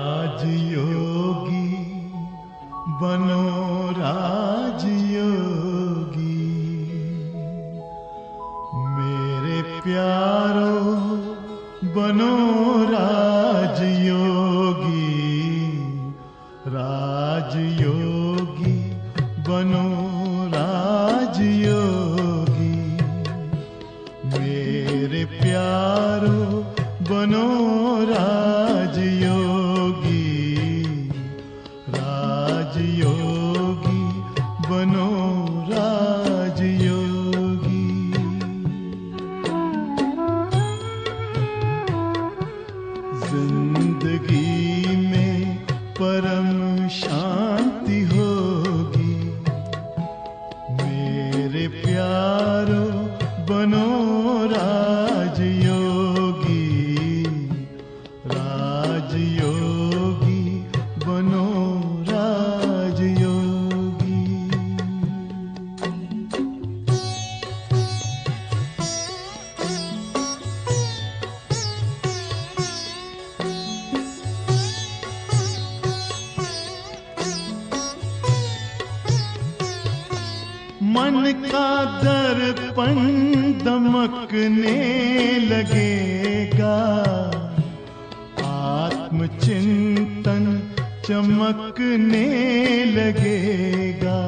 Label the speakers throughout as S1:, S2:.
S1: राजयोगी बनो राजयोगी, मेरे प्यारो बनो राजयोगी। राजयोगी बनो राजयोगी, मेरे प्यारो बनो राजयोगी। राजयोगी बनो राजयोगी। जिंदगी में परम शांति होगी, मेरे प्यारो बनो राजयोगी। राजयोगी बनो राजयोगी। मन का दर्पण दमकने लगेगा, आत्मचिंतन चमकने लगेगा।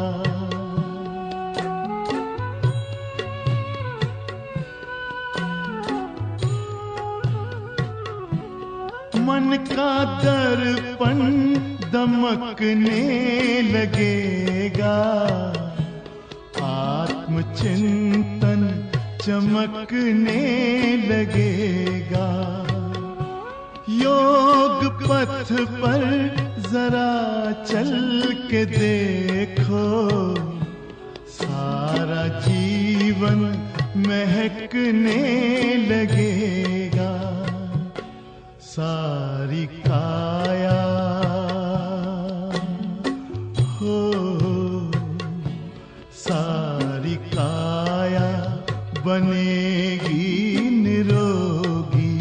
S1: मन का दर्पण दमकने लगेगा, आत्मचिंतन चमकने लगेगा। योग पथ पर जरा चल के देखो, सारा जीवन महकने लगेगा। सारी काया हो, सारी काया बनेगी निरोगी,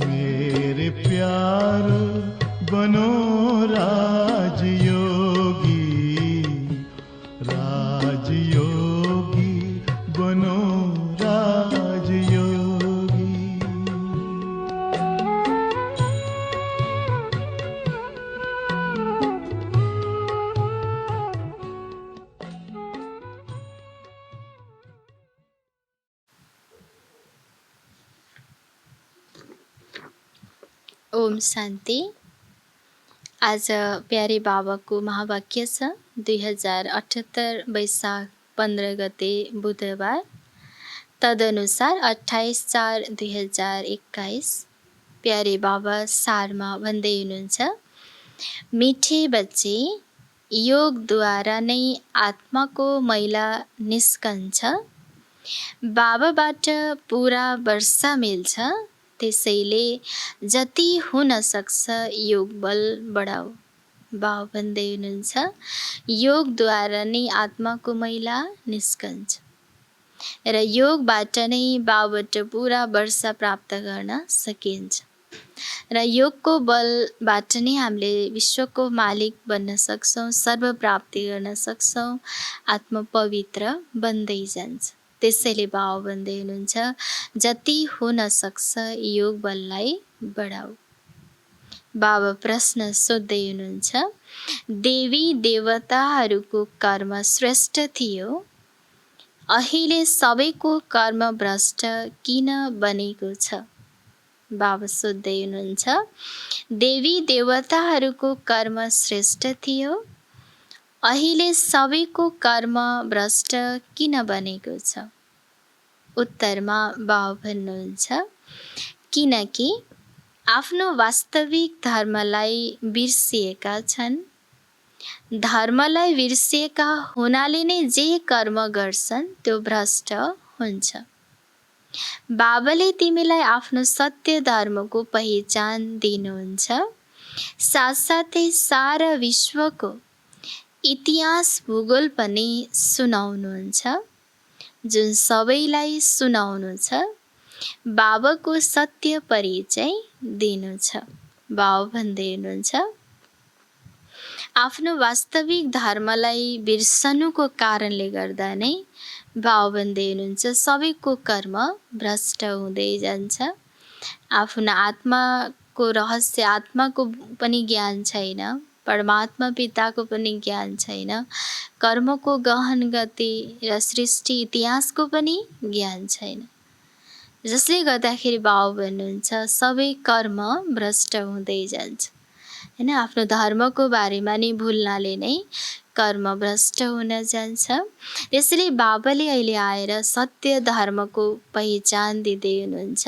S1: मेरे प्यारो बनो राजयोगी। राजयोगी बनो राजयोगी।
S2: ओम शान्ति। आज प्यारे बाबाको महावाक्य छ 2078 वैशाख 15 गते बुधबार, तदनुसार 28/4/2021। प्यारे बाबा सारमा भन्दै हुनुहुन्छ, मिठे बच्चे, योगद्वारा नै आत्माको मैला निस्कन्छ। बाबाबाट पुरा वर्षा मिल्छ, त्यसैले जति हुन सक्छ योग बल बढाऊ। बाबा भन्दै हुनुहुन्छ, योगद्वारा नै आत्माको मैला निस्कन्छ र योगबाट नै बाबाबाट पुरा वर्षा प्राप्त गर्न सकिन्छ र योगको बलबाट नै हामीले विश्वको मालिक बन्न सक्छौँ, सर्व प्राप्ति गर्न सक्छौँ, आत्मा पवित्र बन्दै जान्छ। त्यसैले बाबा भन्दै हुनुहुन्छ, जति हुन सक्छ योग बललाई बढाऊ। बाबा प्रश्न सोध्दै हुनुहुन्छ, देवी देवताहरूको कर्म श्रेष्ठ थियो, अहिले सबैको कर्म भ्रष्ट किन बनेको छ? बाबा सोध्दै हुनुहुन्छ, देवी देवताहरूको कर्म श्रेष्ठ थियो, अहिले सबैको कर्म भ्रष्ट किन बनेको छ? उत्तरमा बाबा भन्नुहुन्छ, किनकि आफ्नो वास्तविक धर्मलाई बिर्सिएका छन्। धर्मलाई बिर्सिएका हुनाले नै जे कर्म गर्छन् त्यो भ्रष्ट हुन्छ। बाबाले तिमीलाई आफ्नो सत्य धर्मको पहिचान दिनुहुन्छ, साथसाथै सारा विश्वको इतिहास भूगोल पनि सुनाउनुहुन्छ। जुन सबैलाई सुनाउनु छ, बाबाको सत्य परिचय दिनु छ। बाबा भन्दै हुनुहुन्छ, आफ्नो वास्तविक धर्मलाई बिर्सनुको कारणले गर्दा नै बाबा भन्दै हुनुहुन्छ सबैको कर्म भ्रष्ट हुँदै जान्छ। आफ्नो आत्माको रहस्य, आत्माको पनि ज्ञान छैन, परमात्मा पिताको पनि ज्ञान छैन, कर्मको गहन गति र सृष्टि इतिहासको पनि ज्ञान छैन। जसले गर्दाखेरि बाबा भन्नुहुन्छ सबै कर्म भ्रष्ट हुँदै जान्छ हैन। आफ्नो धर्मको बारेमा नै भुल्नाले नै कर्म भ्रष्ट हुन जान्छ। त्यसैले बाबाले अहिले आएर सत्य धर्मको पहिचान दिँदै हुनुहुन्छ,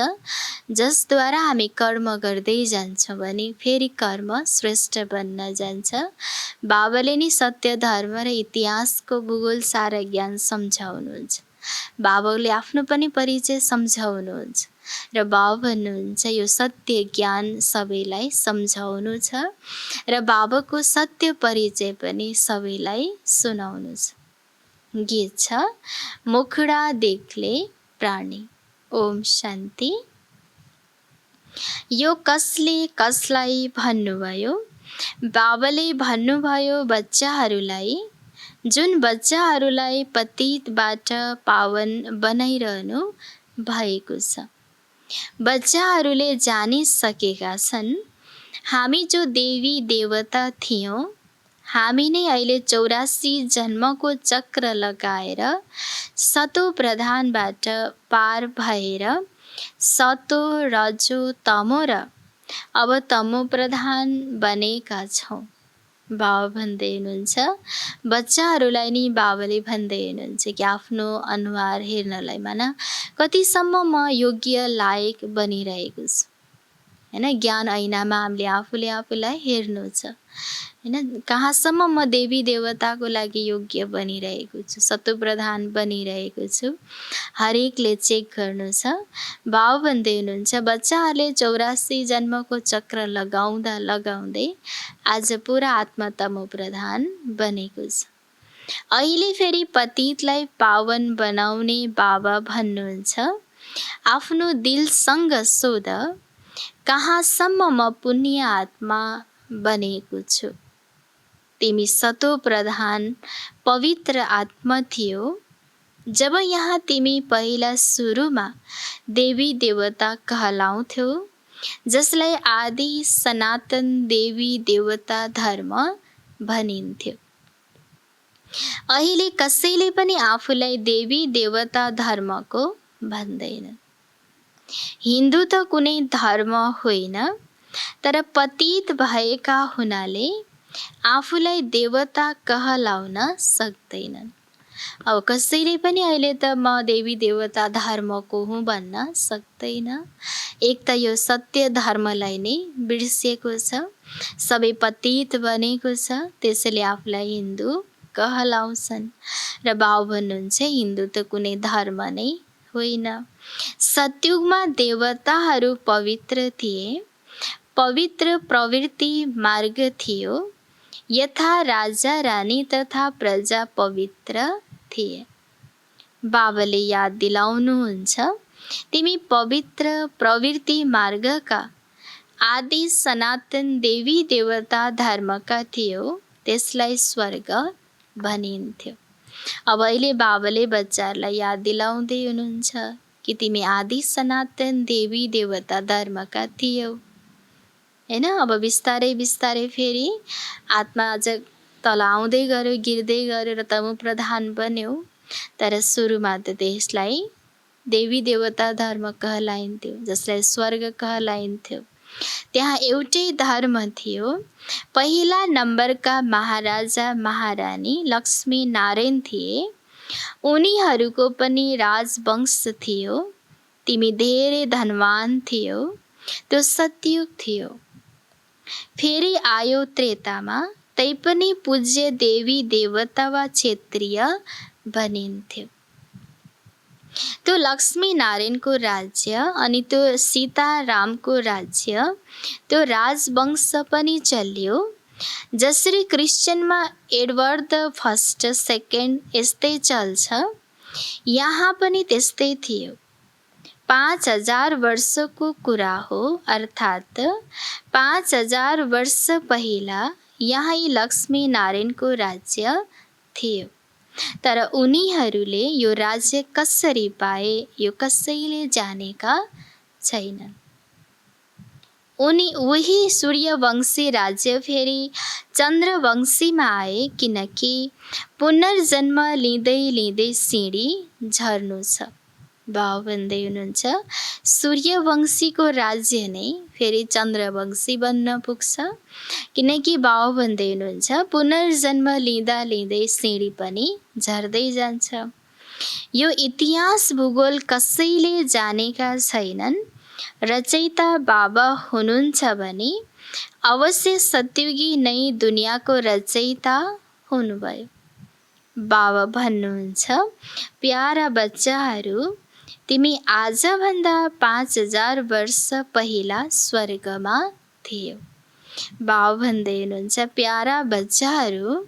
S2: जसद्वारा हामी कर्म गर्दै जान्छौँ भने फेरि कर्म श्रेष्ठ बन्न जान्छ। बाबाले नै सत्य धर्म र इतिहासको भूगोल सारा ज्ञान सम्झाउनुहुन्छ। बाबाले आफ्नो पनि परिचय सम्झाउनुहुन्छ र बाबा भन्नुहुन्छ यो सत्य ज्ञान सबैलाई सम्झाउनु छ र बाबाको सत्य परिचय पनि सबैलाई सुनाउनु छ। गीत छ, मुखडा देख्ले प्राणी। ओम शान्ति। यो कसले कसलाई भन्नुभयो? बाबाले भन्नुभयो बच्चाहरूलाई, जुन बच्चाहरूलाई पतितबाट पावन बनाइरहनु भएको छ। बच्चाहरूले जानिसकेका छन् हामी जो देवी देवता थियौँ, हामी नै अहिले 84 जन्मको चक्र लगाएर सतो प्रधानबाट पार भएर सतो रजो तमो र अब तमो प्रधान बनेका छौँ। बाबा भन्दै हुनुहुन्छ, बच्चाहरूलाई नि बाबाले भन्दै हुनुहुन्छ कि आफ्नो अनुहार हेर्नलाई माना कतिसम्म म योग्य लायक बनिरहेको छु हैन। ज्ञान ऐनामा हामीले आफूले आफूलाई हेर्नु छ हैन। कहाँसम्म म देवी देवताको लागि योग्य बनिरहेको छु, सतो प्रधान बनिरहेको छु, हरेकले चेक गर्नु छ। बाबा भन्दै हुनुहुन्छ बच्चाहरूले 84 जन्मको चक्र लगाउँदा लगाउँदै आज पुरा आत्मा तमो प्रधान बनेको छ। अहिले फेरि पतितलाई पावन बनाउने बाबा भन्नुहुन्छ, आफ्नो दिलसँग सोध कहाँसम्म म पुण्य आत्मा बनेको छु। तिमी सतो प्रधान पवित्र आत्मा थियो जब यहाँ तिमी पहिला सुरुमा देवी देवता कहलाउँथ्यौ, जसलाई आदि सनातन देवी देवता धर्म भनिन्थ्यो। अहिले कसैले पनि आफूलाई देवी देवता धर्मको भन्दैन। हिन्दू त कुनै धर्म होइन, तर पतित भएका हुनाले आफूलाई देवता कहलाउन सक्दैनन्। अब कसैले पनि अहिले त म देवी देवता धर्मको हुँ भन्न सक्दैन। एक त यो सत्य धर्मलाई नै बिर्सिएको छ, सबै पतित बनेको छ, त्यसैले आफूलाई हिन्दू कहलाउँछन्। र बाबु भन्नुहुन्छ हिन्दू त कुनै धर्म नै होइन। सतयुगमा देवताहरू पवित्र थिए, पवित्र प्रवृत्ति मार्ग थियो, यथा राजा रानी तथा प्रजा पवित्र थिए। बाबाले याद दिलाउनुहुन्छ तिमी पवित्र प्रवृत्ति मार्गका आदि सनातन देवी देवता धर्मका थियौ, त्यसलाई स्वर्ग भनिन्थ्यो। अब अहिले बाबाले बच्चाहरूलाई याद दिलाउँदै हुनुहुन्छ कि तिमी आदि सनातन देवी देवता धर्मका थियौ हैन। अब बिस्तारै बिस्तारै फेरि आत्मा अझ तल आउँदै गयो, गिर्दै गयो र तमो प्रधान बन्यो। तर सुरुमा त त्यसलाई देवी देवता धर्म कहलाइन्थ्यो, जसलाई स्वर्ग कहलाइन्थ्यो। त्यहाँ एउटै धर्म थियो। पहिला नम्बरका महाराजा महारानी लक्ष्मी नारायण थिए, उनीहरूको पनि राजवंश थियो। तिमी धेरै धनवान थियौ, त्यो सतयुग थियो। फेरि आयो त्रेतामा, तैपनि पूज्य देवी देवता वा क्षेत्रीय भनिन्थ्यो। त्यो लक्ष्मी नारायणको राज्य अनि त्यो सीतारामको राज्य, त्यो राजवंश पनि चल्यो। जसरी क्रिस्चियनमा एडवर्ड द फर्स्ट सेकेन्ड यस्तै चल्छ, यहाँ पनि त्यस्तै थियो। 5000 वर्षको कुरा हो, अर्थात् 5000 वर्ष पहिला यही लक्ष्मी नारायणको राज्य थियो। तर उनीहरूले यो राज्य कसरी पाए यो कसैले जानेका छैनन्। उही सूर्यवंशी राज्य फेरि चन्द्रवंशीमा आए, किनकि पुनर्जन्म लिँदै लिँदै सिँढी झर्नु छ। बाबा भन्दै हुनुहुन्छ सूर्यवंशीको राज्य नै फेरि चन्द्रवंशी बन्न पुग्छ, किनकि बाबा भन्दै हुनुहुन्छ पुनर्जन्म लिँदा लिँदै सिँढी पनि झर्दै जान्छ। यो इतिहास भूगोल कसैले जानेका छैनन्। रचयिता बाबा हुनुहुन्छ भने अवश्य सतयुगी नै दुनियाँको रचयिता हुनुभयो। बाबा भन्नुहुन्छ प्यारा बच्चाहरू, तिमी आजभन्दा 5000 वर्ष पहिला स्वर्गमा थियौ। बाबा भन्दै हुनुहुन्छ प्यारा बच्चाहरू,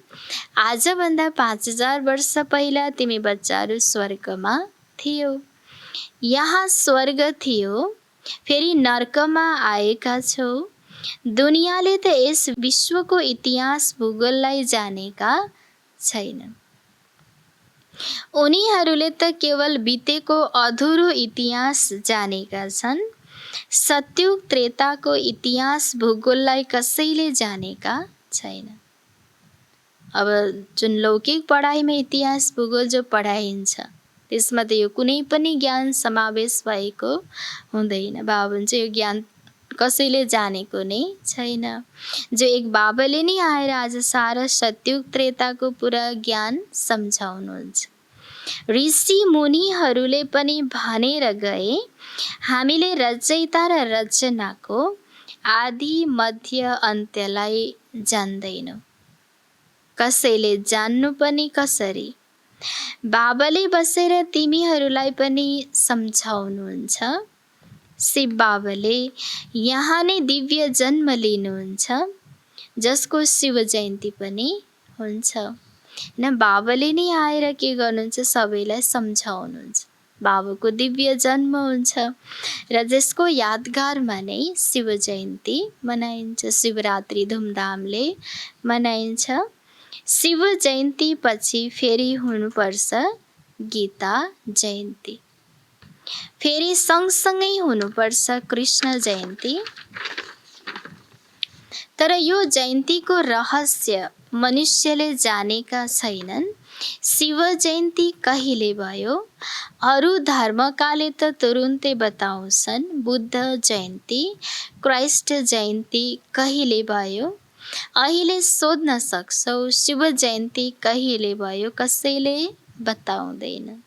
S2: आजभन्दा 5000 वर्ष पहिला तिमी बच्चाहरू स्वर्गमा थियौ। यहाँ स्वर्ग थियो, फेरि नर्कमा आएका छौ। दुनियाँले त यस विश्वको इतिहास भूगोललाई जानेका छैनन्। उनीहरूले त केवल बितेको अधुरो इतिहास जानेका छन्। सत्युग त्रेताको इतिहास भूगोललाई कसैले जानेका छैनन्। अब जुन लौकिक पढाइमा इतिहास भूगोल जो पढाइन्छ त्यसमा त यो कुनै पनि ज्ञान समावेश भएको हुँदैन। बाबा भन्छ यो ज्ञान कसैले जानेको नै छैन। जो एक बाबाले नै आएर आज सारा सत्युग त्रेताको पुरा ज्ञान सम्झाउनुहुन्छ। ऋषि मुनिहरूले पनि भनेर गए, हामीले रचयिता र रचनाको आदि मध्य अन्त्यलाई जान्दैनौँ। कसैले जान्नु पनि कसरी? बाबाले बसेर तिमीहरूलाई पनि सम्झाउनुहुन्छ। शिव बाबाले यहाँ नै दिव्य जन्म लिनुहुन्छ, जसको शिव जयन्ती पनि हुन्छ। न बाबाले नै आएर के गर्नुहुन्छ? सबैलाई सम्झाउनुहुन्छ। बाबाको दिव्य जन्म हुन्छ र जसको यादगारमा नै शिव जयन्ती मनाइन्छ। शिवरात्रि धुमधामले मनाइन्छ। शिव जयन्ती पछि फेरि हुनुपर्छ गीता जयन्ती, फेरि सँगसँगै हुनुपर्छ कृष्ण जयन्ती। तर यो जयन्तीको रहस्य मनुष्यले जानेका छैनन्। शिव जयन्ती कहिले भयो? अरू धर्मकाले त तुरुन्तै बताउँछन्। बुद्ध जयन्ती, क्राइस्ट जयन्ती कहिले भयो? अहिले सोध्न सक्छौ शिव जयन्ती कहिले भयो? कसैले बताउँदैन।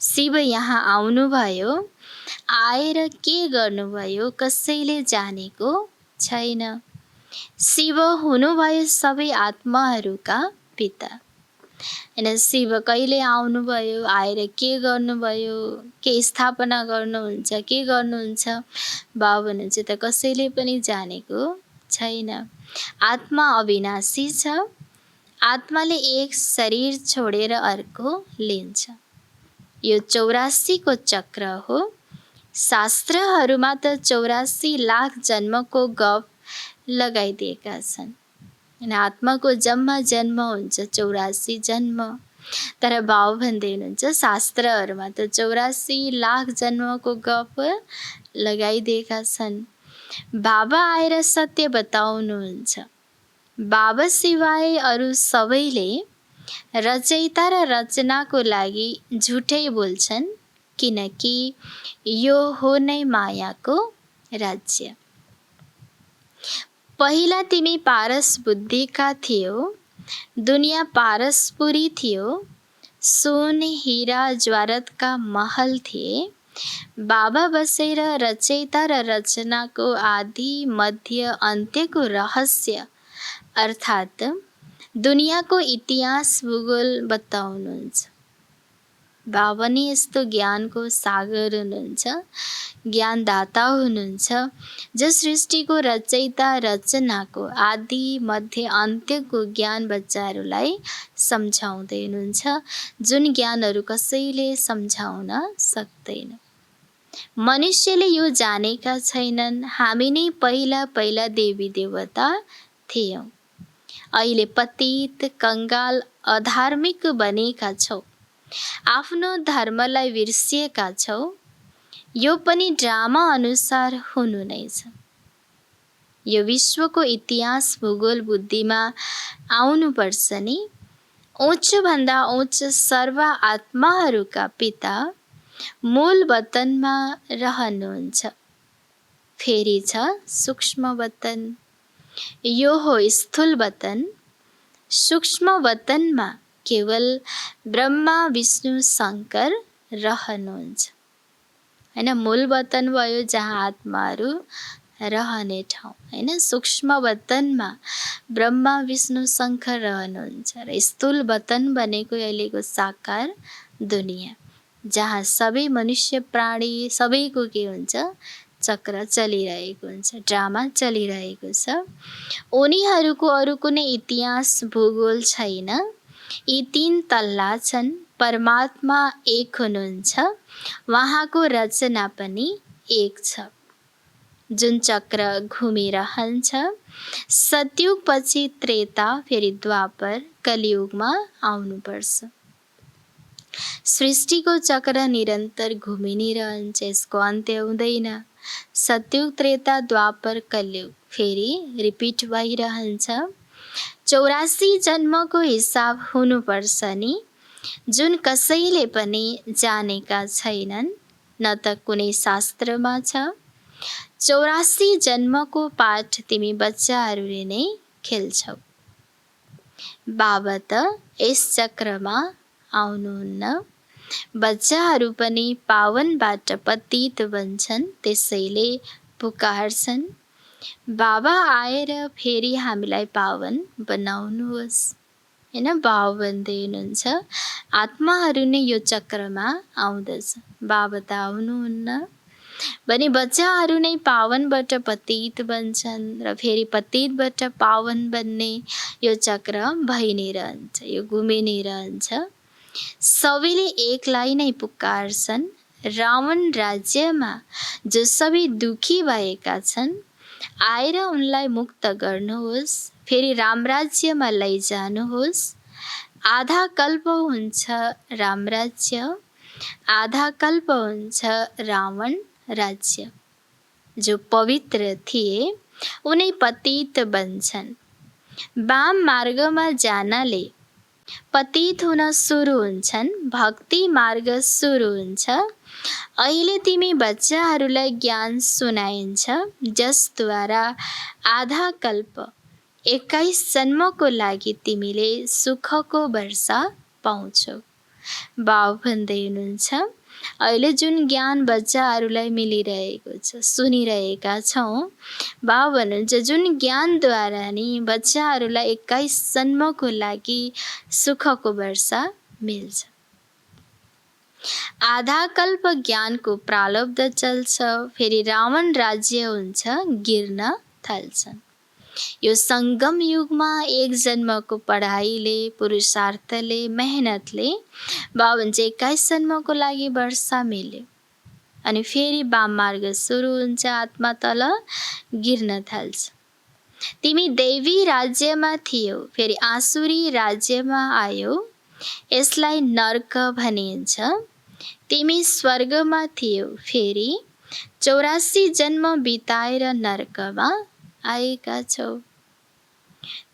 S2: शिव यहाँ आउनुभयो, आएर के गर्नुभयो? कसैले जानेको छैन। शिव हुनुभयो सबै आत्माहरूका पिता। हैन, शिव कहिले आउनुभयो, आएर के गर्नुभयो, के स्थापना गर्नुहुन्छ, के गर्नुहुन्छ? बाबा भन्नुहुन्छ त कसैले पनि जानेको छैन। आत्मा अविनाशी छ। आत्माले एक शरीर छोडेर अर्को लिन्छ। यो 84 को चक्र हो। शास्त्रहरूमा त 84 लाख जन्मको गफ लगाइदिएका छन्। आत्माको जम्मा जन्म हुन्छ 84 जन्म। तर बाबा भन्दै हुनुहुन्छ शास्त्रहरूमा त 84 लाख जन्मको गफ लगाइदिएका छन्। बाबा आएर सत्य बताउनुहुन्छ। बाबा सिवाय अरू सबैले रचयिता र रचनाको लागि झुटै बोल्छन्, किनकि यो हो नै मायाको राज्य। पहिला तिमी पारस बुद्धिका थियौ, दुनिया पारसपुरी थियो। सुन हीरा ज्वारतका महल थिए। बाबा बसेर रचयिता र रचनाको आदि मध्य अन्त्यको रहस्य अर्थात् दुनियाँको इतिहास भूगोल बताउनुहुन्छ। बाबा नै यस्तो ज्ञानको सागर हुनुहुन्छ, ज्ञानदाता हुनुहुन्छ, जो सृष्टिको रचयिता रचनाको आदि मध्य अन्त्यको ज्ञान बच्चाहरूलाई सम्झाउँदै हुनुहुन्छ, जुन ज्ञानहरू कसैले सम्झाउन सक्दैन। मनुष्यले यो जानेका छैनन्, हामी नै पहिला पहिला देवी देवता थियौँ। अहिले पतित कंगाल अधार्मिक बनेका छौ, आफ्नो धर्मलाई बिर्सिएका छौ। यो पनि ड्रामा अनुसार हुनु नै छ। यो विश्वको इतिहास भूगोल बुद्धिमा आउनुपर्छ नि। उच्च भन्दा उच्च सर्व आत्माहरूका पिता मूल वतनमा रहनुहुन्छ। फेरि छ सूक्ष्म वतन, यो हो स्थूल वतन। सूक्ष्म वतनमा केवल ब्रह्मा विष्णु शङ्कर रहनुहुन्छ हैन। मूल वतन भयो जहाँ आत्माहरू रहने ठाउँ हैन। सूक्ष्म वतनमा ब्रह्मा विष्णु शङ्कर रहनुहुन्छ र स्थूल वतन भनेको अहिलेको साकार दुनियाँ, जहाँ सबै मनुष्य प्राणी सबैको के हुन्छ, चक्र चलिरहेको हुन्छ, ड्रामा चलिरहेको छ। उनीहरूको अरू कुनै इतिहास भूगोल छैन। यी 3 तल्ला छन्। परमात्मा एक हुनुहुन्छ, उहाँको रचना पनि एक छ, जुन चक्र घुमिरहन्छ। सतयुग पछि त्रेता, फेरि द्वापर, कलियुगमा आउनुपर्छ। सृष्टिको चक्र निरन्तर घुमि नै रहन्छ, यसको अन्त्य हुँदैन। सतयुग त्रेता द्वापर कलियुग फेरि रिपिट भइरहन्छ। 84 जन्मको हिसाब हुनुपर्छ नि, जुन कसैले पनि जानेका छैनन्, न त कुनै शास्त्रमा छ। 84 जन्मको पाठ तिमी बच्चाहरूले नै खेल्छौ। बाबा त यस चक्रमा आउनुहुन्न। बच्चाहरू पनि पावनबाट पतित बन्छन्, त्यसैले पुकार्छन्, बाबा आएर फेरि हामीलाई पावन बनाउनुहोस् हैन। बाबा भन्दै हुनुहुन्छ आत्माहरू नै यो चक्रमा आउँदछ, बाबा त आउनुहुन्न। भने बच्चाहरू नै पावनबाट पतित बन्छन् र फेरि पतितबाट पावन बन्ने यो चक्र भइ नै रहन्छ, यो घुमि नै रहन्छ। सबैले एकलाई नै पुकार्छन्। रावण राज्यमा जो सबै दुखी भएका छन्, आएर उनलाई मुक्त गर्नुहोस्, फेरि रामराज्यमा लैजानुहोस्। आधा कल्प हुन्छ रामराज्य, आधा कल्प हुन्छ रावण राज्य। जो पवित्र थिए उनै पतित बन्छन्। वाम मार्गमा जानले पतित हुन सुरु हुन्छन्, भक्ति मार्ग सुरु हुन्छ। अहिले तिमी बच्चाहरूलाई ज्ञान सुनाइन्छ, जसद्वारा आधा कल्प 21 जन्मको लागि तिमीले सुखको वर्षा पाउँछौ। बाबा भन्दै हुनुहुन्छ अहिले जुन ज्ञान बच्चाहरूलाई मिलिरहेको छ, सुनिरहेका छौँ, बाबा भन्नुहुन्छ जुन ज्ञानद्वारा नि बच्चाहरूलाई 21 जन्मको लागि सुखको वर्षा मिल्छ। आधा कल्प ज्ञानको प्रारब्ध चल्छ, फेरि रावण राज्य हुन्छ, गिर्न थाल्छन्। यो सङ्गम युगमा 1 जन्मको पढाइले, पुरुषार्थले, मेहनतले बाबा भन्छ 21 जन्मको लागि वर्षा मिल्यो। अनि फेरि वाम मार्ग सुरु हुन्छ, आत्मा तल गिर्न थाल्छ। तिमी दैवी राज्यमा थियौ, फेरि आसुरी राज्यमा आयो, यसलाई नर्क भनिन्छ। तिमी स्वर्गमा थियौ, फेरि 84 जन्म बिताएर नर्कमा आएका छौ।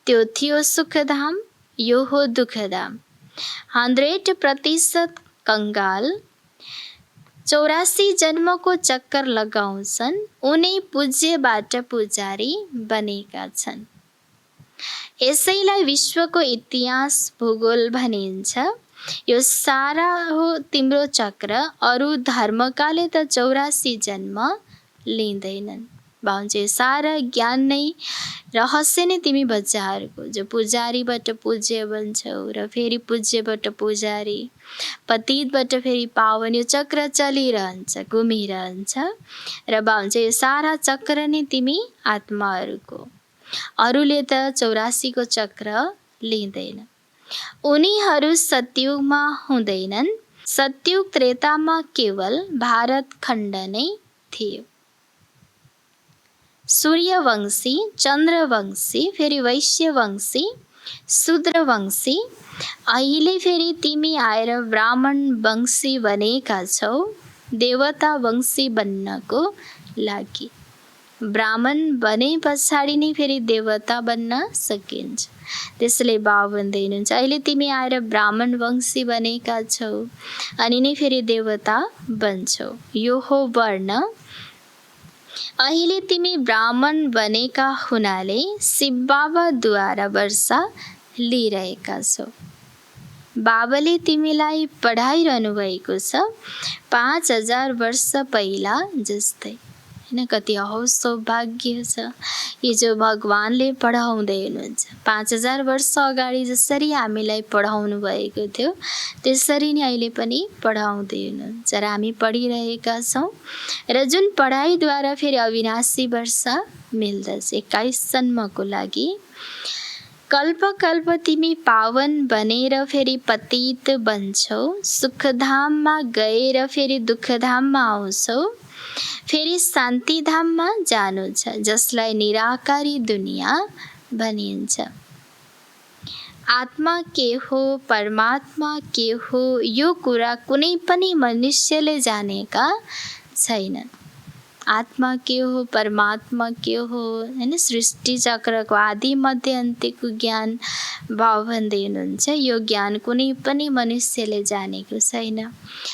S2: त्यो थियो सुखधाम, यो हो दुःखधाम। 100% कंगाल 84 जन्मको चक्कर लगाउँछन्, उनै पूज्यबाट पुजारी बनेका छन्। यसैलाई विश्वको इतिहास भूगोल भनिन्छ। यो सारा हो तिम्रो चक्र। अरू धर्मकाले त 84 जन्म लिँदैनन्। बाहुन्छ सारा ज्ञान नै रहस्य नै तिमी बच्चाहरूको जो पुजारीबाट पूज्य बन्छौ र फेरि पुज्यबाट पुजारी, पतितबाट फेरि पावन, यो चक्र चलिरहन्छ, घुमिरहन्छ र बाहुन्छ यो सारा चक्र नै तिमी आत्माहरूको। अरूले त 84 को चक्र लिँदैन। उनीहरू सतयुगमा हुँदैनन्। सतयुग त्रेतामा केवल भारत खण्ड नै थियो। सूर्यवंशी, चन्द्रवंशी, फेरि वैश्यवंशी, शूद्रवंशी, अहिले फेरि तिमी आएर ब्राह्मण वंशी बनेका छौ देवता वंशी बन्नको लागि। ब्राह्मण बने पछाडि नै फेरि देवता बन्न सकिन्छ। त्यसले बाबा भन्दै हुनुहुन्छ अहिले तिमी आएर ब्राह्मण वंशी बनेका छौ अनि नै फेरि देवता बन्छौ। यो हो वर्ण। अहिले तिमी ब्राह्मण बनेका हुनाले शिव बाबाद्वारा वर्षा लिइरहेका छौ। बाबाले तिमीलाई पढाइरहनु भएको छ 5000 वर्ष पहिला जस्तै। हैन कति सौभाग्य छ यो जो भगवानले पढाउँदै हुनुहुन्छ। 5000 वर्ष अगाडि जसरी हामीलाई पढाउनु भएको थियो त्यसरी नै अहिले पनि पढाउँदै हुनुहुन्छ र हामी पढिरहेका छौँ र जुन पढाइद्वारा फेरि अविनाशी वर्ष मिल्दछ 21 जन्मको लागि। कल्प कल्प तिमी पावन बनेर फेरि पतित बन्छौ। सुखधाममा गएर फेरि दुःखधाममा आउँछौ। फेरि शान्तिधाममा जानु छ जसलाई निराकारी दुनिया भनिन्छ। आत्मा के हो, परमात्मा के हो, यो कुरा कुनै पनि मनुष्यले जानेका छैनन्। आत्मा के हो, परमात्मा के हो, हैन सृष्टि चक्रको आदि मध्य अन्त्यको ज्ञान बाबा भन्दै हुनुहुन्छ यो ज्ञान कुनै पनि मनुष्यले जानेको छैन।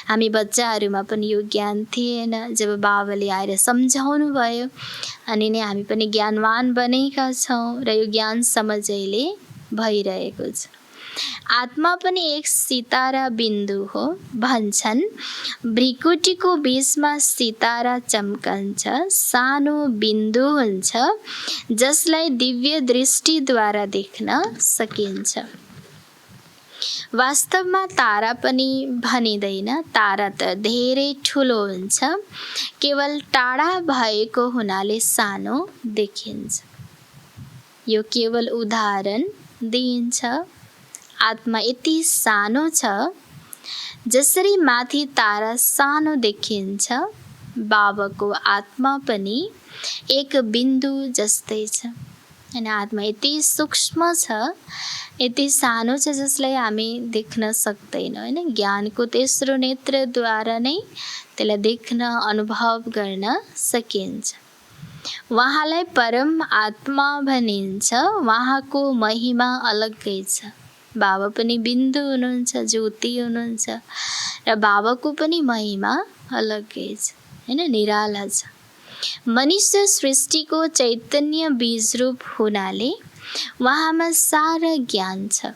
S2: हामी बच्चाहरूमा पनि यो ज्ञान थिएन। जब बाबाले आएर सम्झाउनु भयो अनि नै हामी पनि ज्ञानवान बनेका छौँ र यो ज्ञान समझैले भइरहेको छ। आत्मा पनि एक सितारा बिन्दु हो भन्छन्। भ्रिकुटीको बीचमा सितारा चम्कन्छ। सानो बिन्दु हुन्छ जसलाई दिव्य दृष्टिद्वारा देख्न सकिन्छ। वास्तवमा तारा पनि भनिँदैन। तारा त धेरै ठुलो हुन्छ। केवल टाढा भएको हुनाले सानो देखिन्छ। यो केवल उदाहरण दिइन्छ। आत्मा यति सानो छ जसरी माथि तारा सानो देखिन्छ बाबाको आत्मा पनि एक बिन्दु जस्तै छ। हैन आत्मा यति सूक्ष्म छ, यति सानो छ जसलाई हामी देख्न सक्दैनौँ। हैन ज्ञानको तेस्रो नेत्रद्वारा नै त्यसलाई देख्न अनुभव गर्न सकिन्छ। उहाँलाई परम आत्मा भनिन्छ। उहाँको महिमा अलग्गै छ। बाबा पनि बिन्दु हुनुहुन्छ, ज्योति हुनुहुन्छ र बाबाको पनि महिमा अलग्गै छ। हैन निराला छ। मनुष्य सृष्टिको चैतन्य बीजरूप हुनाले उहाँमा सारा ज्ञान छ।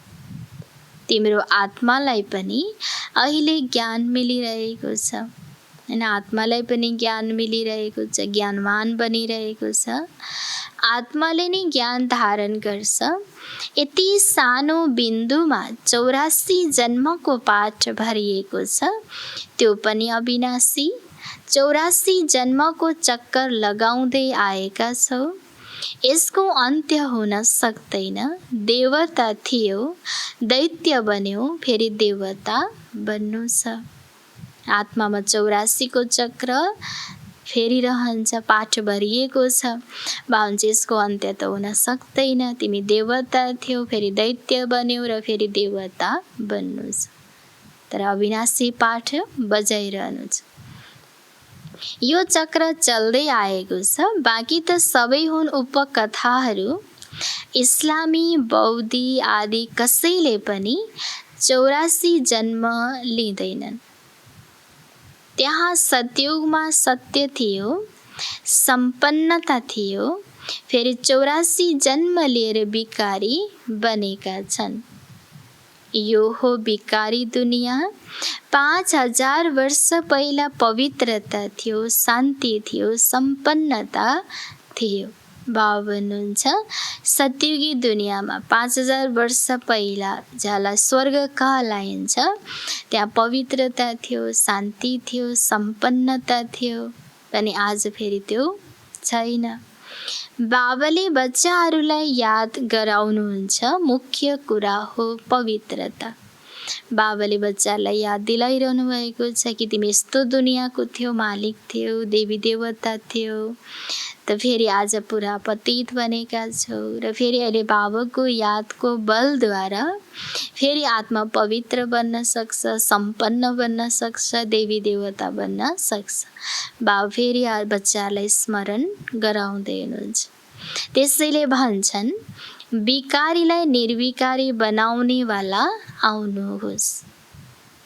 S2: तिम्रो आत्मालाई पनि अहिले ज्ञान मिलिरहेको छ। हैन आत्मालाई पनि ज्ञान मिलिरहेको छ, ज्ञानवान बनिरहेको छ। आत्माले नै ज्ञान धारण गर्छ। यति सानो बिन्दुमा 84 जन्मको पाठ भरिएको छ। त्यो पनि अविनाशी। 84 जन्मको चक्कर लगाउँदै आएका छौ। यसको अन्त्य हुन सक्दैन। देवता थियो, दैत्य बन्यो, फेरि देवता बन्नु छ। आत्मामा 84 को चक्र फेरिरहन्छ, पाठ भरिएको छ। बाहुन्छ यसको अन्त्य त हुन सक्दैन। तिमी देवता थियौ, फेरि दैत्य बन्यौ र फेरि देवता बन्नु छ। तर अविनाशी पाठ बजाइरहनु छ। यो चक्र चल्दै आएको छ। बाँकी त सबै हुन् उपकथाहरू। इस्लामी, बौद्धी आदि कसैले पनि 84 जन्म लिँदैनन्। त्यहाँ सतयुगमा सत्य थियो, सम्पन्नता थियो, फेरि 84 जन्म लिएर भिकारी बनेका छन्। यो हो भिकारी दुनिया। 5000 वर्ष पहिला पवित्रता थियो, शान्ति थियो, सम्पन्नता थियो। बाबा भन्नुहुन्छ सतयुगी दुनियाँमा 5000 वर्ष पहिला जसलाई स्वर्ग कहलाइन्छ त्यहाँ पवित्रता थियो, शान्ति थियो, सम्पन्नता थियो, भने आज फेरि त्यो छैन। बाबाले बच्चाहरूलाई याद गराउनुहुन्छ मुख्य कुरा हो पवित्रता। बाबाले बच्चालाई याद दिलाइरहनु भएको छ कि तिमी यस्तो दुनियाँको थियो, मालिक थियो, देवी देवता थियो, त फेरि आज पुरा पतित बनेका छौ र फेरि अहिले बाबाको यादको बलद्वारा फेरि आत्मा पवित्र बन्न सक्छ, सम्पन्न बन्न सक्छ, देवी देवता बन्न सक्छ। बाबा फेरि बच्चालाई स्मरण गराउँदै हुनुहुन्छ। त्यसैले भन्छन् विकारीलाई निर्विकारी बनाउनेवाला आउनुहोस्।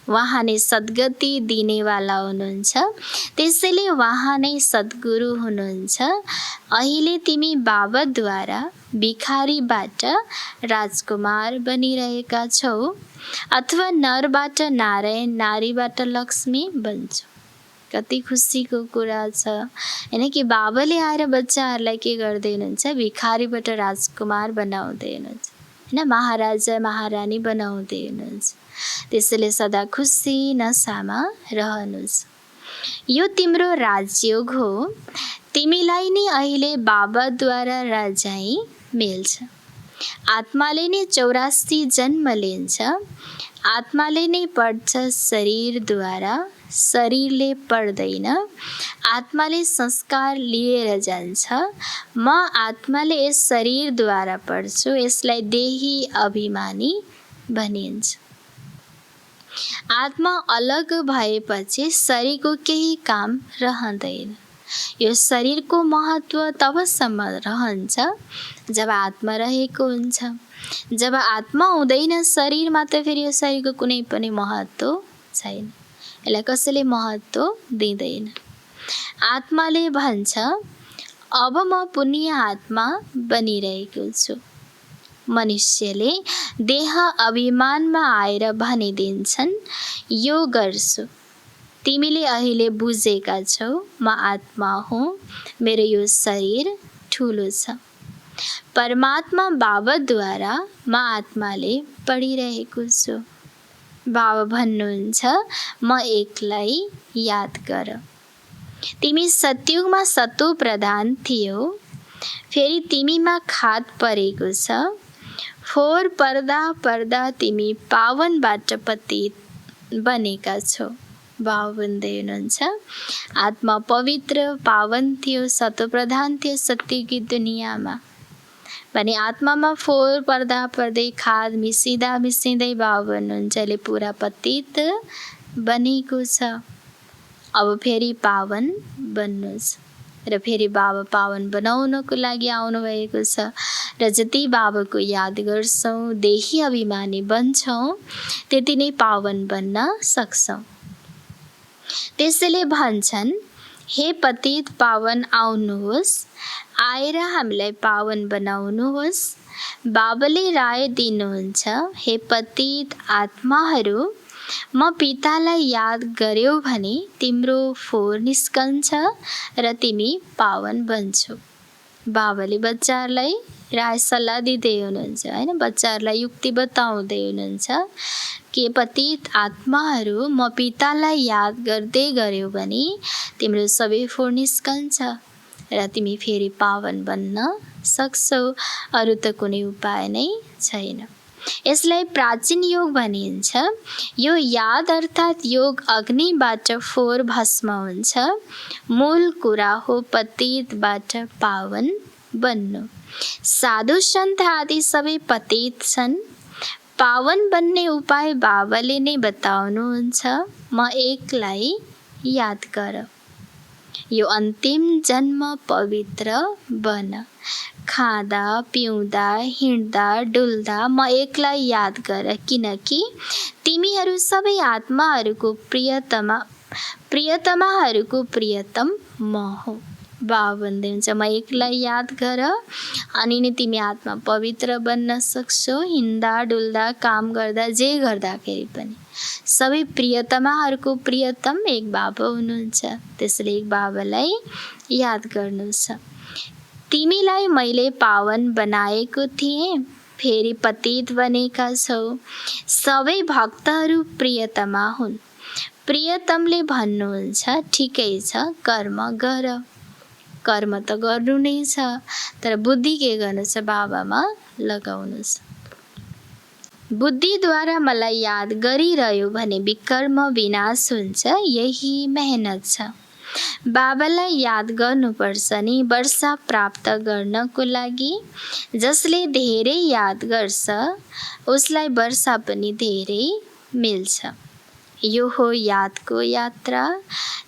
S2: उहाँ नै सद्गति दिनेवाला हुनुहुन्छ, त्यसैले उहाँ नै सद्गुरु हुनुहुन्छ। अहिले तिमी बाबाद्वारा भिखारीबाट राजकुमार बनिरहेका छौ, अथवा नरबाट नारायण, नारीबाट लक्ष्मी बन्छौ। कति खुसीको कुरा छ हैन कि बाबाले आएर बच्चाहरूलाई के गर्दै हुनुहुन्छ, भिखारीबाट राजकुमार बनाउँदै हुनुहुन्छ हैन, महाराजा महारानी बनाउँदै हुनुहुन्छ। त्यसैले सदा खुसी नसामा रहनुहोस्। यो तिम्रो राजयोग हो, तिमीलाई नै अहिले बाबाद्वारा राजाई मिल्छ। आत्माले नै 84 जन्म लिन्छ, आत्माले नै पढ्छ शरीरद्वारा, शरीरले पढ्दैन। आत्माले संस्कार लिएर जान्छ। म आत्माले यस शरीरद्वारा पढ्छु, यसलाई देही अभिमानी भनिन्छ। आत्मा अलग भएपछि शरीरको केही काम रहँदैन। यो शरीरको महत्त्व तबसम्म रहन्छ जब आत्मा रहेको हुन्छ। जब आत्मा हुँदैन शरीरमा त फेरि यो शरीरको कुनै पनि महत्त्व छैन, यसलाई कसैले महत्त्व दिँदैन। आत्माले भन्छ अब म पुण्य आत्मा बनिरहेको छु। मनुष्यले देह अभिमानमा आएर भनिदिन्छन् यो गर्छु। तिमीले अहिले बुझेका छौ म आत्मा हुँ, मेरो यो शरीर ठुलो छ। परमात्मा बाबाद्वारा म आत्माले पढिरहेको छु। बाबा भन्नुहुन्छ म एकलाई याद गर। तिमी सतयुगमा सतो प्रधान थियौ, फेरि तिमीमा खात परेको छ। फोहोर पर्दा पर्दा तिमी पावनबाट पतित बनेका छौ। बाबा भन्दै हुनुहुन्छ आत्मा पवित्र पावन थियो, सतो प्रधान थियो सत्ययुगी दुनियाँमा, भने आत्मामा फोहोर पर्दा पर्दै खाद मिसिँदा मिसिँदै बाबा भन्नुहुन्छ अहिले पुरा पतित बनेको छ। अब फेरि पावन बन्नुहोस्। र फेरि बाबा पावन बनाउनको लागि आउनुभएको छ। र जति बाबाको याद गर्छौँ, देही अभिमानी बन्छौँ, त्यति नै पावन बन्न सक्छौँ। त्यसैले भन्छन् हे पतित पावन आउनुहोस्, आएर हामीलाई पावन बनाउनुहोस्। बाबाले राय दिनुहुन्छ हे पतित आत्माहरू, म पितालाई याद गर्यौ भने तिम्रो फोहोर निस्कन्छ र तिमी पावन बन्छौ। बाबाले बच्चाहरूलाई राय सल्लाह दिँदै हुनुहुन्छ हैन, बच्चाहरूलाई युक्ति बताउँदै हुनुहुन्छ कि पतित आत्माहरू म पितालाई याद गर्दै गर्यौ भने तिम्रो सबै फोहोर निस्कन्छ र तिमी फेरि पावन बन्न सक्छौ। अरू त कुनै उपाय नै छैन। यसलाई प्राचीन योग भनिन्छ। यो याद अर्थात् योग अग्निबाट फोहोर भस्म हुन्छ। मूल कुरा हो पतितबाट पावन बन्नु। साधु सन्त आदि सबै पतित छन्। पावन बन्ने उपाय बाबाले नै बताउनुहुन्छ। म एकलाई याद गर। यो अन्तिम जन्म पवित्र बन। खाँदा पिउँदा हिँड्दा डुल्दा म एकलाई याद गर, किनकि तिमीहरू सबै आत्माहरूको प्रियतमाहरूको प्रियतम म हो। बाबा भन्दै हुन्छ म एकलाई याद गर, अनि नै तिमी आत्मा पवित्र बन्न सक्छौ। हिँड्दा डुल्दा काम गर्दा जे गर्दाखेरि पनि सबै प्रियतमाहरूको प्रियतम एक बाबा हुनुहुन्छ। त्यसैले एक बाबालाई याद गर्नु छ। तिमीलाई मैले पावन बनाएको थिएँ, फेरि पतित बनेका छौ। सबै भक्तहरू प्रियतमा हुन्। प्रियतमले भन्नुहुन्छ ठिकै छ, कर्म गर। कर्म त गर्नु नै छ, तर बुद्धि के गर्नु छ? बाबामा लगाउनु छ। बुद्धिद्वारा मलाई याद गरिरह्यो भने विकर्म विनाश हुन्छ, यही मेहनत छ। बाबालाई याद गर्नुपर्छ नि वर्षा प्राप्त गर्नको लागि। जसले धेरै याद गर्छ उसलाई वर्षा पनि धेरै मिल्छ। यो हो यादको यात्रा।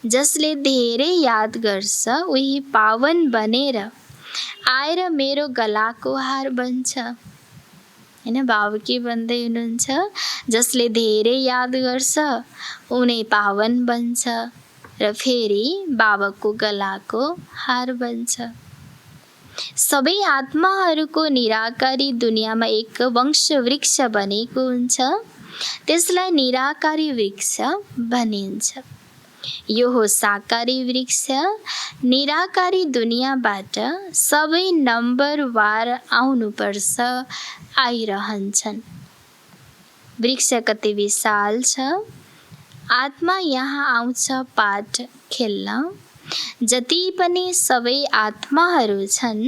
S2: जसले धेरै याद गर्छ उही पावन बनेर आएर मेरो गलाको हार बन्छ। हैन, बाबा के भन्दै हुनुहुन्छ? जसले धेरै याद गर्छ उनी पावन बन्छ र फेरि बाबाको गलाको हार बन्छ। सबै आत्माहरूको निराकारी दुनियाँमा एक वंश वृक्ष बनेको हुन्छ, त्यसलाई निराकारी वृक्ष भनिन्छ। यो हो साकारी वृक्ष। निराकारी दुनियाँबाट सबै नम्बरवार आउनुपर्छ, आइरहन्छन्। वृक्ष कति विशाल छ। आत्मा यहाँ आउँछ पाठ खेल्न। जति पनि सबै आत्माहरू छन्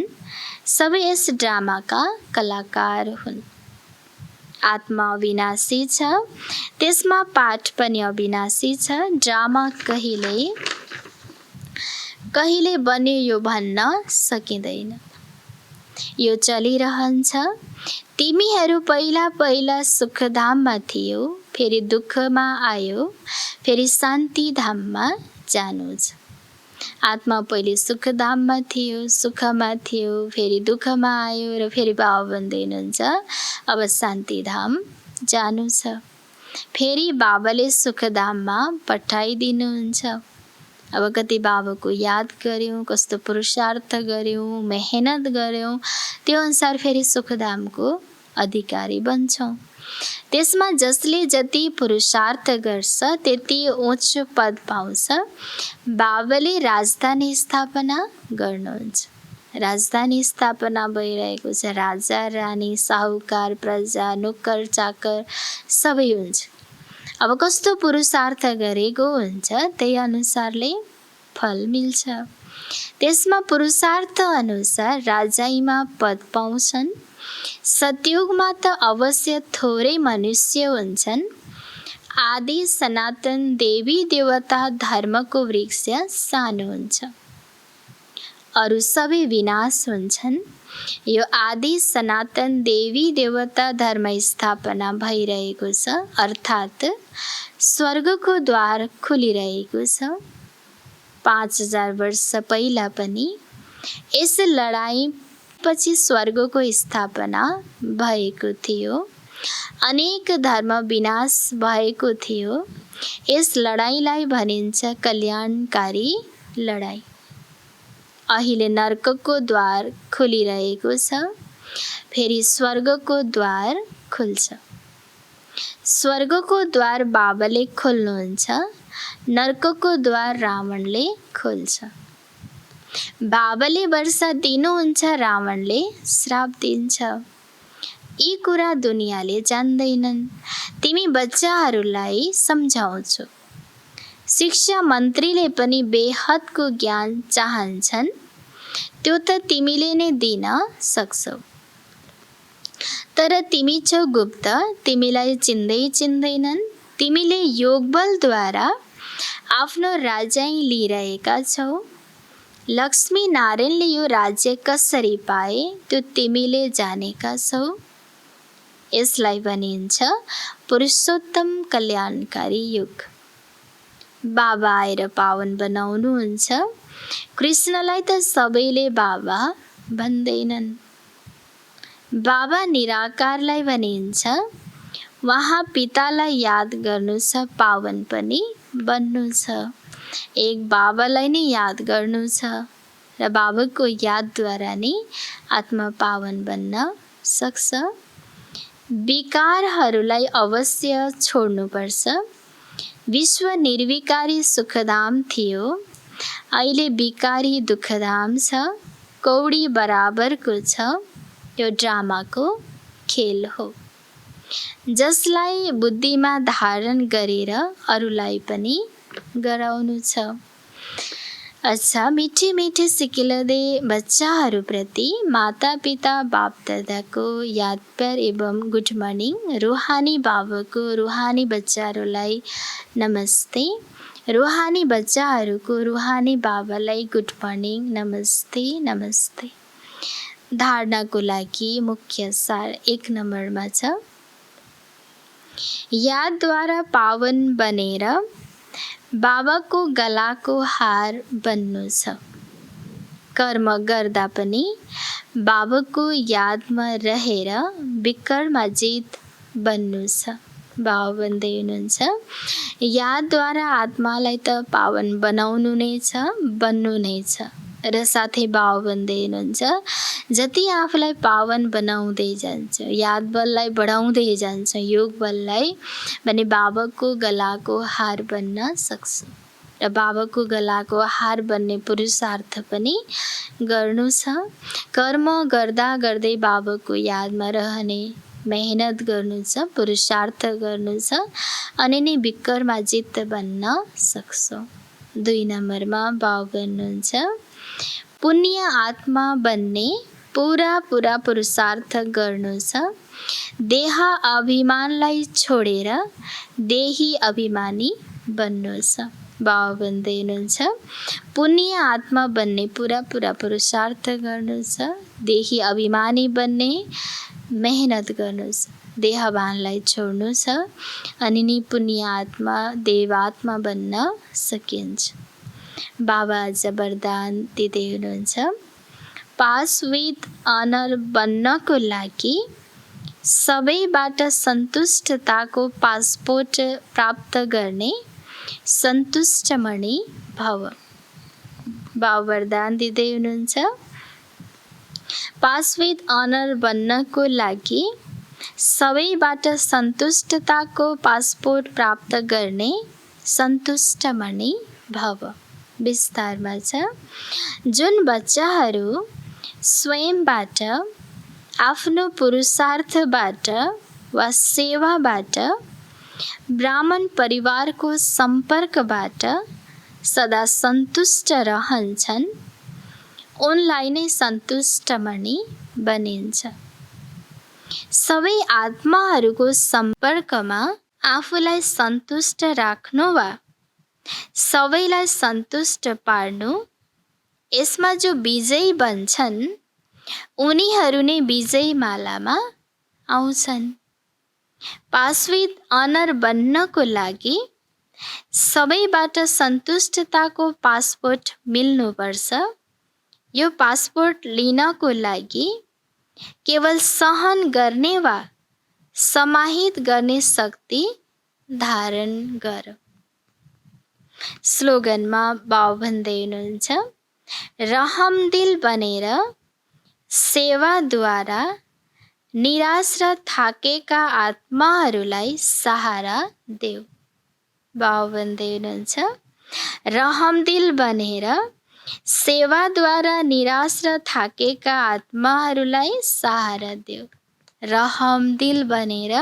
S2: सबै यस ड्रामाका कलाकार हुन्। आत्मा अविनाशी छ, त्यसमा पाठ पनि अविनाशी छ। ड्रामा कहिले बन्यो यो भन्न सकिँदैन, यो चलिरहन्छ। तिमीहरू पहिला पहिला सुखधाममा थियौ, फेरि दुःखमा आयो, फेरि शान्तिधाममा जानु छ। आत्मा पहिले सुखधाममा थियो, सुखमा थियो, फेरि दुःखमा आयो र फेरि बाबा भन्दै हुनुहुन्छ अब शान्तिधाम जानु छ। फेरि बाबाले सुखधाममा पठाइदिनुहुन्छ। अब कति बाबाको याद गर्यौँ, कस्तो पुरुषार्थ गर्यौँ, मेहनत गर्यौँ, त्यो अनुसार फेरि सुखधामको अधिकारी बन्छौँ। त्यसमा जसले जति पुरुषार्थ गर्छ त्यति उच्च पद पाउँछ। बाबाले राजधानी स्थापना गर्नुहुन्छ। राजधानी स्थापना भइरहेको छ। राजा रानी, साहुकार, प्रजा, नोकर चाकर सबै हुन्छ। अब कस्तो पुरुषार्थ गरेको हुन्छ त्यही अनुसारले फल मिल्छ। त्यसमा पुरुषार्थ अनुसार राजाईमा पद पाउँछन्। सतयुगमा त अवश्य थोरै मनुष्य हुन्छन्। आदि सनातन देवी देवता धर्मको वृक्ष सानो हुन्छ, अरू सबै विनाश हुन्छन्। यो आदि सनातन देवी देवता धर्म स्थापना भइरहेको छ, अर्थात् स्वर्गको द्वार खुलिरहेको छ। 5000 वर्ष पहिला पनि यस लडाईँ पछि स्वर्गको स्थापना भएको थियो। अनेक धर्म विनाश भएको थियो। यस लडाईँलाई भनिन्छ कल्याणकारी लडाईँ। अहिले नर्कको द्वार खुलिरहेको छ, फेरि स्वर्गको द्वार खुल्छ। स्वर्गको द्वार बाबाले खोल्नुहुन्छ, नर्कको द्वार रावणले खोल्छ। बाबाले वर्षा दिनुहुन्छ, रावणले श्राप दिन्छ। यी कुरा दुनियाँले जान्दैनन्। तिमी बच्चाहरूलाई सम्झाउँछौ। शिक्षा मन्त्रीले पनि बेहदको ज्ञान चाहन्छन्, त्यो त तिमीले नै दिन सक्छौ। तर तिमी छौ गुप्त, तिमीलाई चिन्दैनन्। तिमीले योगबलद्वारा आफ्नो राजाई लिइरहेका छौ। लक्ष्मी नारायणले यो राज्य कसरी पाए त्यो तिमीले जानेका छौ। यसलाई भनिन्छ पुरुषोत्तम कल्याणकारी युग। बाबा आएर पावन बनाउनुहुन्छ। कृष्णलाई त सबैले बाबा भन्दैनन्। बाबा निराकारलाई भनिन्छ। उहाँ पितालाई याद गर्नु छ, पावन पनि बन्नु छ। एक बाबालाई नै याद गर्नु छ र बाबाको यादद्वारा नै आत्मा पावन बन्न सक्छ। विकारहरूलाई अवश्य छोड्नुपर्छ। विश्व निर्विकारी सुखधाम थियो, अहिले विकारी दुःखधाम छ। कौडी बराबरको छ, यो ड्रामाको खेल हो, जसलाई बुद्धिमा धारण गरेर अरूलाई पनि गराउनु छ। अच्छा, मिठी मिठी सिकिलदे बच्चाहरूप्रति माता पिता बाप दादाको याद प्यार एवं गुड मर्निङ। रूहानी बाबाको रूहानी बच्चाहरूलाई नमस्ते। रूहानी बच्चाहरूको रूहानी बाबालाई गुड मर्निङ, नमस्ते नमस्ते। धारणाको लागि मुख्य सार 1 नम्बरमा छ, यादद्वारा पावन बनेर बाबाको गलाको हार बन्नु छ। कर्म गर्दा पनि बाबाको यादमा रहेर विकर्माजित बन्नु छ। बाबा भन्दै हुनुहुन्छ, यादद्वारा आत्मालाई त पावन बनाउनु नै छ, बन्नु नै छ। र साथै बाबा भन्दै हुनुहुन्छ, जति आफूलाई पावन बनाउँदै जान्छ, याद बललाई बढाउँदै जान्छ, योग बललाई, भने बाबाको गलाको हार बन्न सक्छ। र बाबाको गलाको हार बन्ने पुरुषार्थ पनि गर्नु छ। कर्म गर्दा गर्दै बाबाको यादमा रहने मेहनत गर्नु छ, पुरुषार्थ गर्नु छ, अनि नै विकर्माजित बन्न सक्छौँ। 2 नम्बरमा बाबा भन्नुहुन्छ, पुण्य आत्मा बन्ने पुरा पुरुषार्थ गर्नु छ। देह अभिमानलाई छोडेर देही अभिमानी बन्नु छ। बाबा भन्दै हुनुहुन्छ, पुण्य आत्मा बन्ने पुरा पुरुषार्थ गर्नु छ, देही अभिमानी बन्ने मेहनत गर्नु छ, देहभानलाई छोड्नु छ, अनि नि पुण्य आत्मा देवात्मा बन्न सकिन्छ। बाबा आज वरदान दिँदै हुनुहुन्छ, पास विथ अनर बन्नको लागि सबैबाट सन्तुष्टताको पासपोर्ट प्राप्त गर्ने सन्तुष्टमणि भव। बाबा वरदान दिँदै हुनुहुन्छ, पास विथ अनर बन्नको लागि सबैबाट सन्तुष्टताको पासपोर्ट प्राप्त गर्ने सन्तुष्टमणि भव। विस्तारमा छ, जुन बच्चाहरू स्वयंबाट, आफ्नो पुरुषार्थबाट वा सेवाबाट, ब्राह्मण परिवारको सम्पर्कबाट सदा सन्तुष्ट रहन्छन्, उनलाई नै सन्तुष्टमणि बनिन्छ। सबै आत्माहरूको सम्पर्कमा आफूलाई सन्तुष्ट राख्नु वा सबैलाई सन्तुष्ट पार्नु, यसमा जो विजयी बन्छन् उनीहरू नै विजयी मालामा आउँछन्। पास विथ अनर बन्नको लागि सबैबाट सन्तुष्टताको पासपोर्ट मिल्नुपर्छ। यो पासपोर्ट लिनको लागि केवल सहन गर्ने वा समाहित गर्ने शक्ति धारण गर। स्लोगनमा बाबा भन्दै हुनुहुन्छ, रहमदिल बनेर सेवाद्वारा निराश र थाकेका आत्माहरूलाई सहारा देऊ। बाबा भन्दै हुनुहुन्छ, रहमदिल बनेर सेवाद्वारा निराश र थाकेका आत्माहरूलाई सहारा देऊ। रहमदिल बनेर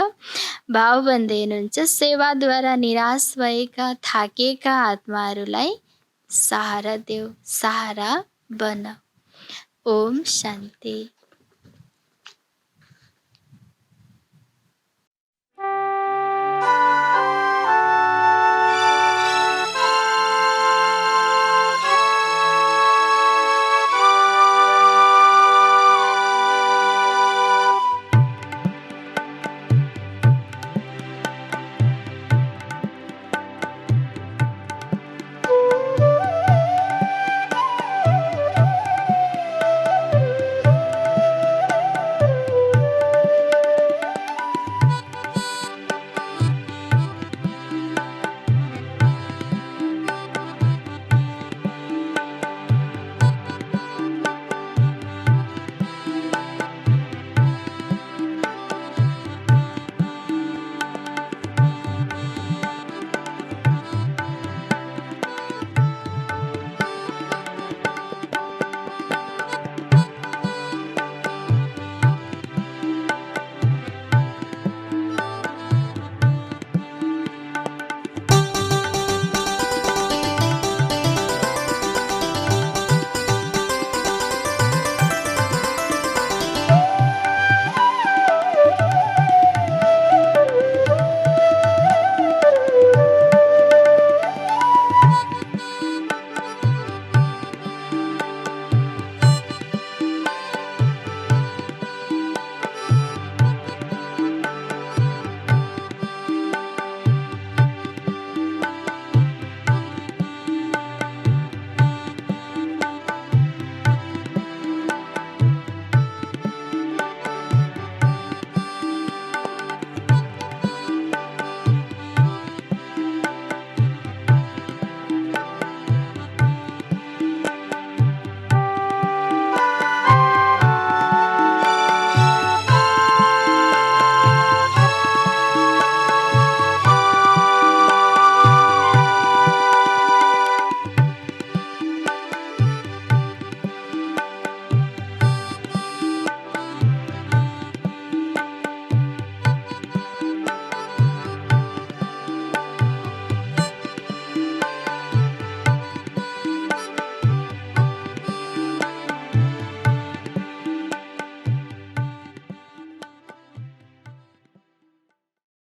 S2: बाबा भन्दै हुनुहुन्छ, सेवाद्वारा निराश भएका थाकेका आत्माहरूलाई सहारा देऊ, सहारा बन। ओम शान्ति।